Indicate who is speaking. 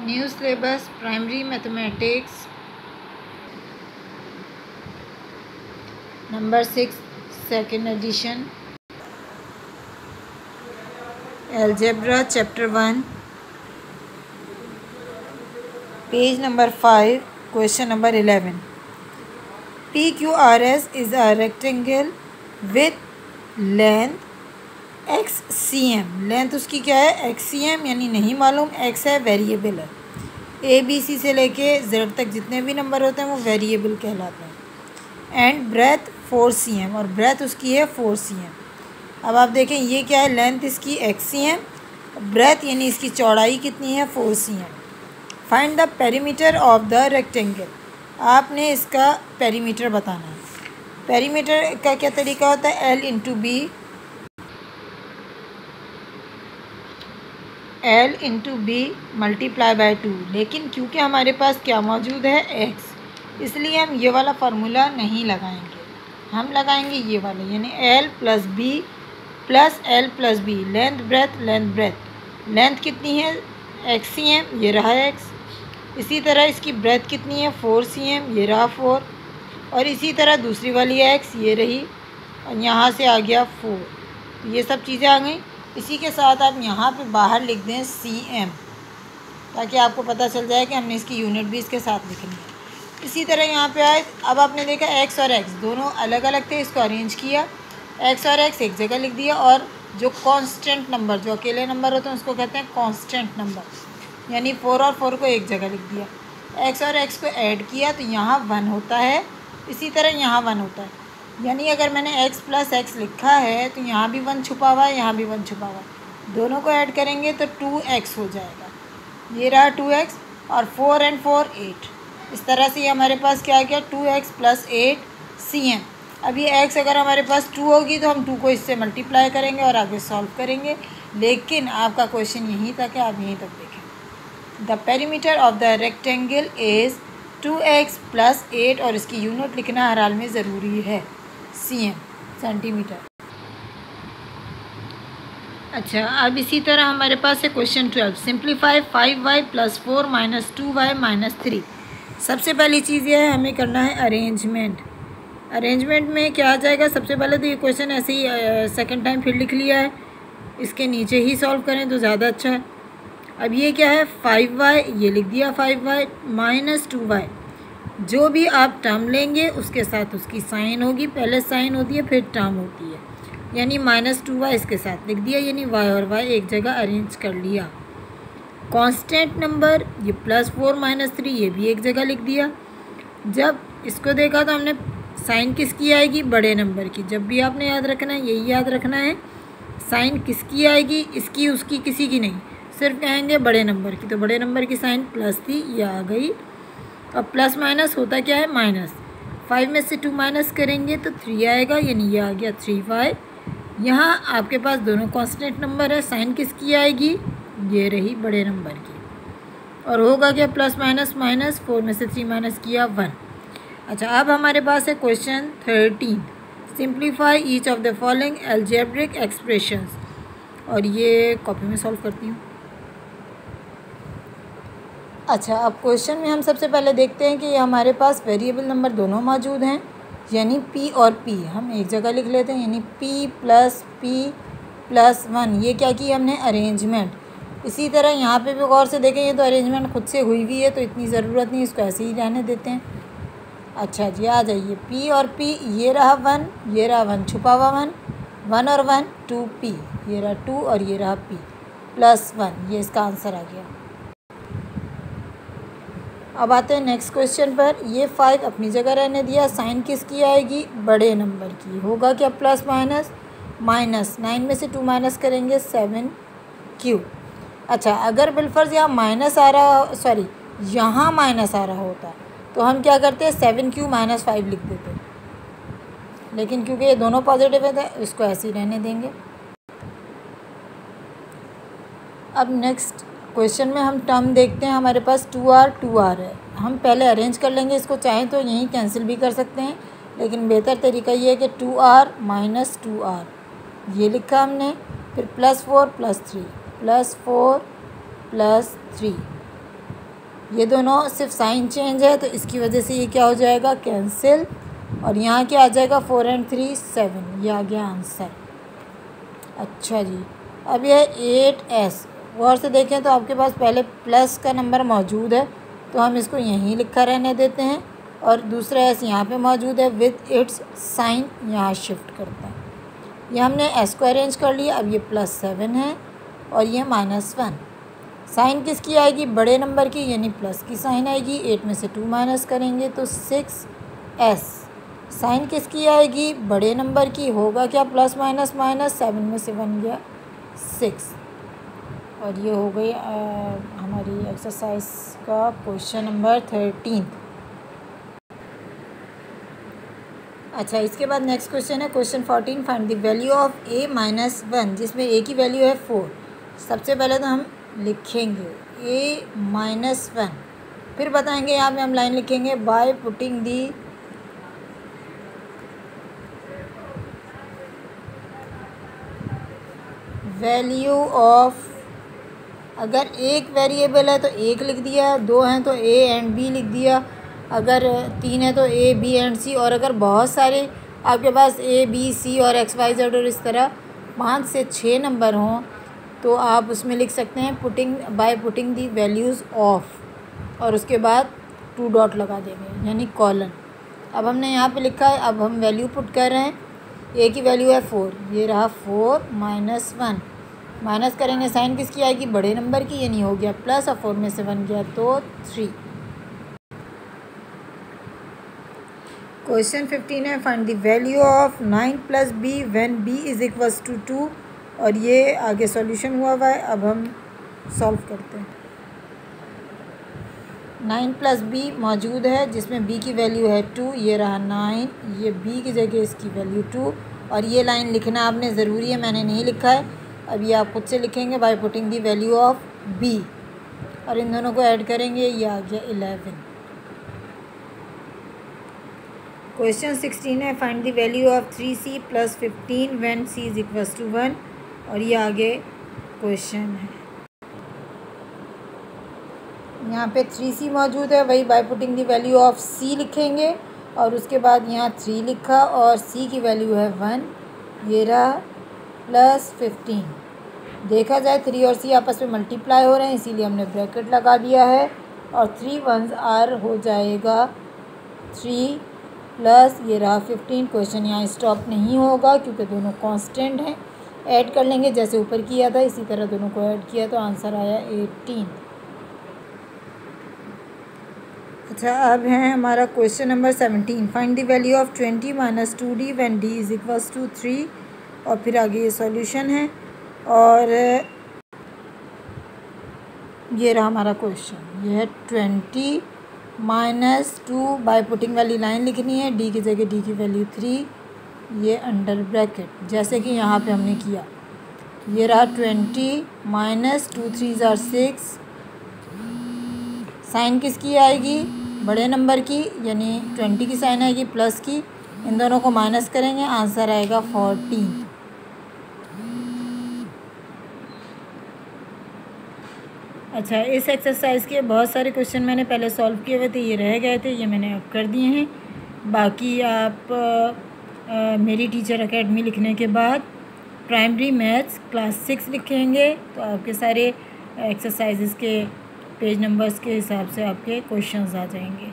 Speaker 1: New syllabus primary mathematics number 6 second edition algebra chapter 1 page number 5 question number 11 PQRS is a rectangle with length XCM। Length उसकी क्या है? XCM, यानी नहीं मालूम, X है, variable है। ABC से लेके Z तक जितने भी नंबर होते हैं वो वेरिएबल कहलाते हैं। एंड ब्रेथ 4cm, और ब्रेथ उसकी है 4cm। अब आप देखें ये क्या है? लेंथ इसकी XCM, ब्रेथ यानी इसकी चौड़ाई कितनी है? 4cm। Find the perimeter of the rectangle. आपने इसका पेरीमीटर बताना है। पेरीमीटर का क्या तरीका होता है? L into B, L into B multiply by 2। लेकिन क्योंकि हमारे पास क्या मौजूद है? X, इसलिए हम ये वाला फार्मूला नहीं लगाएंगे, हम लगाएंगे ये वाला, यानी L plus B plus L plus B. Length breadth, length breadth. Length कितनी है? XCM, ये रहा X। इसी तरह इसकी ब्रेथ कितनी है? 4cm, ये रहा 4। और इसी तरह दूसरी वाली X, ये रही, और यहाँ से आ गया 4। ये सब चीज़ें आ गई। इसी के साथ आप यहाँ पे बाहर लिख दें cm, ताकि आपको पता चल जाए कि हमने इसकी यूनिट भी इसके साथ लिखनी है। इसी तरह यहाँ पे आए, अब आपने देखा x और x दोनों अलग अलग थे, इसको अरेंज किया, x और x एक जगह लिख दिया, और जो कांस्टेंट नंबर, जो अकेले नंबर होते हैं उसको कहते हैं कांस्टेंट नंबर, यानी 4 और 4 को एक जगह लिख दिया। x और x को ऐड किया तो यहाँ 1 होता है, इसी तरह यहाँ 1 होता है। यानी अगर मैंने x प्लस x लिखा है तो यहाँ भी 1 छुपा हुआ है, यहाँ भी 1 छुपा हुआ है। दोनों को ऐड करेंगे तो 2x हो जाएगा, ये रहा 2x, और 4 एंड 4 8। इस तरह से हमारे पास क्या आ गया? 2x plus 8cm। अब ये x अगर हमारे पास 2 होगी तो हम 2 को इससे मल्टीप्लाई करेंगे और आगे सॉल्व करेंगे। लेकिन आपका क्वेश्चन यहीं तक है, आप यहीं तक देखें। The perimeter of the rectangle is 2x plus 8, और इसकी यूनिट लिखना हर हाल में ज़रूरी है, cm, सेंटीमीटर। अच्छा, अब इसी तरह हमारे पास है question 12। Simplify 5y plus 4 minus 2y minus 3। सबसे पहली चीज़ यह है, हमें करना है अरेंजमेंट। अरेंजमेंट में क्या आ जाएगा? सबसे पहले तो ये क्वेश्चन ऐसे ही सेकंड टाइम फिर लिख लिया है, इसके नीचे ही सॉल्व करें तो ज़्यादा अच्छा है। अब ये क्या है? 5y, ये लिख दिया 5y माइनस 2y। जो भी आप टर्म लेंगे उसके साथ उसकी साइन होगी, पहले साइन होती है फिर टर्म होती है, यानी माइनस 2y इसके साथ लिख दिया, यानी y और y एक जगह अरेंज कर लिया। कांस्टेंट नंबर ये प्लस 4 माइनस 3, ये भी एक जगह लिख दिया। जब इसको देखा तो हमने साइन किसकी आएगी? बड़े नंबर की। जब भी आपने याद रखना है, यही याद रखना है, साइन किसकी आएगी? इसकी, उसकी, किसी की नहीं, सिर्फ कहेंगे बड़े नंबर की। तो बड़े नंबर की साइन प्लस थी, ये आ गई। अब प्लस माइनस होता क्या है? माइनस। 5 में से 2 माइनस करेंगे तो 3 आएगा, यानी ये आ गया 3y। यहाँ आपके पास दोनों कांस्टेंट नंबर है, साइन किसकी आएगी? ये रही बड़े नंबर की। और होगा क्या? प्लस माइनस माइनस, 4 में से 3 माइनस किया 1। अच्छा, अब हमारे पास है question 13। Simplify each of the following algebraic expressions. और ये कॉपी में सॉल्व करती हूँ। अच्छा, अब क्वेश्चन में हम सबसे पहले देखते हैं कि ये हमारे पास वेरिएबल नंबर दोनों मौजूद हैं, यानी p और p हम एक जगह लिख लेते हैं, यानी p प्लस 1। ये क्या की हमने? अरेंजमेंट। इसी तरह यहाँ पे भी गौर से देखें, ये तो अरेंजमेंट खुद से हुई हुई है तो इतनी ज़रूरत नहीं, इसको ऐसे ही रहने देते हैं। अच्छा जी, आ जाइए, p और p, ये रहा 1, ये रहा 1 छुपा हुआ 1, 1 और 1 2p, ये रहा 2 और ये रहा p प्लस 1, ये इसका आंसर आ गया। अब आते हैं नेक्स्ट क्वेश्चन पर। ये 5 अपनी जगह रहने दिया, साइन किसकी आएगी? बड़े नंबर की। होगा क्या? प्लस माइनस माइनस, 9 में से 2 माइनस करेंगे 7q। अच्छा, अगर बिलफर्ज यहाँ माइनस आ रहा, सॉरी यहाँ माइनस आ रहा होता तो हम क्या करते हैं? 7q माइनस 5 लिख देते, लेकिन क्योंकि ये दोनों पॉजिटिव है तो इसको ऐसे ही रहने देंगे। अब नेक्स्ट क्वेश्चन में हम टर्म देखते हैं, हमारे पास 2r है। हम पहले अरेंज कर लेंगे इसको, चाहें तो यहीं कैंसिल भी कर सकते हैं, लेकिन बेहतर तरीका ये है कि 2r माइनस 2r, ये लिखा हमने, फिर प्लस 4 प्लस 3 प्लस 4 प्लस 3 ये दोनों सिर्फ साइन चेंज है तो इसकी वजह से ये क्या हो जाएगा, कैंसिल। और यहाँ क्या आ जाएगा, 4 and 3 7, ये आ गया आंसर। अच्छा जी, अब ये 8s, गौर से देखें तो आपके पास पहले प्लस का नंबर मौजूद है तो हम इसको यहीं लिखा रहने देते हैं, और दूसरा एस यहाँ पे मौजूद है विथ इट्स साइन यहाँ शिफ्ट करते हैं। ये हमने एस को अरेंज कर लिया। अब ये +7 है और ये -1। साइन किसकी आएगी, बड़े नंबर की, यानी प्लस की साइन आएगी। 8 में से 2 माइनस करेंगे तो 6s। साइन किसकी आएगी, बड़े नंबर की, होगा क्या, प्लस माइनस माइनस, 7 में से 1 गया 6। और ये हो गई हमारी एक्सरसाइज का क्वेश्चन नंबर 13। अच्छा, इसके बाद नेक्स्ट क्वेश्चन है question 14, find the value of a - 1, जिसमें a की वैल्यू है 4। सबसे पहले तो हम लिखेंगे a - 1, फिर बताएंगे यहाँ पे हम लाइन लिखेंगे by putting the value of, अगर एक वेरिएबल है तो 1 लिख दिया, 2 हैं तो a एंड b लिख दिया, अगर 3 है तो a b एंड c, और अगर बहुत सारे आपके पास a b c और x y z और इस तरह 5 से 6 नंबर हों तो आप उसमें लिख सकते हैं by putting the values of, और उसके बाद 2 डॉट लगा देंगे यानी कॉलन। अब हमने यहाँ पे लिखा है, अब हम वैल्यू पुट कर रहे हैं। a की वैल्यू है 4, ये रहा 4 - 1, माइनस करेंगे, साइन किसकी आएगी, बड़े नंबर की, यानी हो गया प्लस, और 4 में से 1 गया तो 3। क्वेश्चन 15 है find the value of 9 + b when b = 2, और ये आगे सॉल्यूशन हुआ है। अब हम सॉल्व करते हैं। 9 + b मौजूद है जिसमें b की वैल्यू है 2, ये रहा 9, ये b की जगह इसकी वैल्यू 2, और ये लाइन लिखना आपने ज़रूरी है, मैंने नहीं लिखा है। अब ये आप खुद से लिखेंगे by putting the value of b, और इन दोनों को ऐड करेंगे, ये आ गया 11। क्वेश्चन 16 है find the value of 3c + 15 when c = 1, और ये आगे क्वेश्चन है। यहाँ पे 3c मौजूद है, वही by putting the value of c लिखेंगे, और उसके बाद यहाँ 3 लिखा और c की वैल्यू है 1, ये रहा +15। देखा जाए 3 और c आपस में मल्टीप्लाई हो रहे हैं, इसीलिए हमने ब्रैकेट लगा दिया है, और 3 1s आर हो जाएगा 3 प्लस ये रहा 15। क्वेश्चन यहाँ स्टॉप नहीं होगा क्योंकि दोनों कांस्टेंट हैं। ऐड कर लेंगे जैसे ऊपर किया था, इसी तरह दोनों को ऐड किया तो आंसर आया 18। अच्छा, अब है हमारा question number 17, find the value of 20 - 2d when d = 3, और फिर आगे ये सॉल्यूशन है, और ये रहा हमारा क्वेश्चन। ये है 20 - 2, बाय पुटिंग वाली लाइन लिखनी है, d की जगह d की वैल्यू 3, ये अंडर ब्रैकेट जैसे कि यहाँ पे हमने किया। ये रहा 20 - 2 3s are 6, साइन किसकी आएगी, बड़े नंबर की, यानी 20 की साइन आएगी प्लस की, इन दोनों को माइनस करेंगे, आंसर आएगा 14। अच्छा, इस एक्सरसाइज के बहुत सारे क्वेश्चन मैंने पहले सॉल्व किए हुए थे, ये रह गए थे, ये मैंने अब कर दिए हैं। बाकी आप मेरी टीचर एकेडमी लिखने के बाद प्राइमरी मैथ्स क्लास 6 लिखेंगे तो आपके सारे एक्सरसाइजेस के पेज नंबर्स के हिसाब से आपके क्वेश्चंस आ जाएंगे।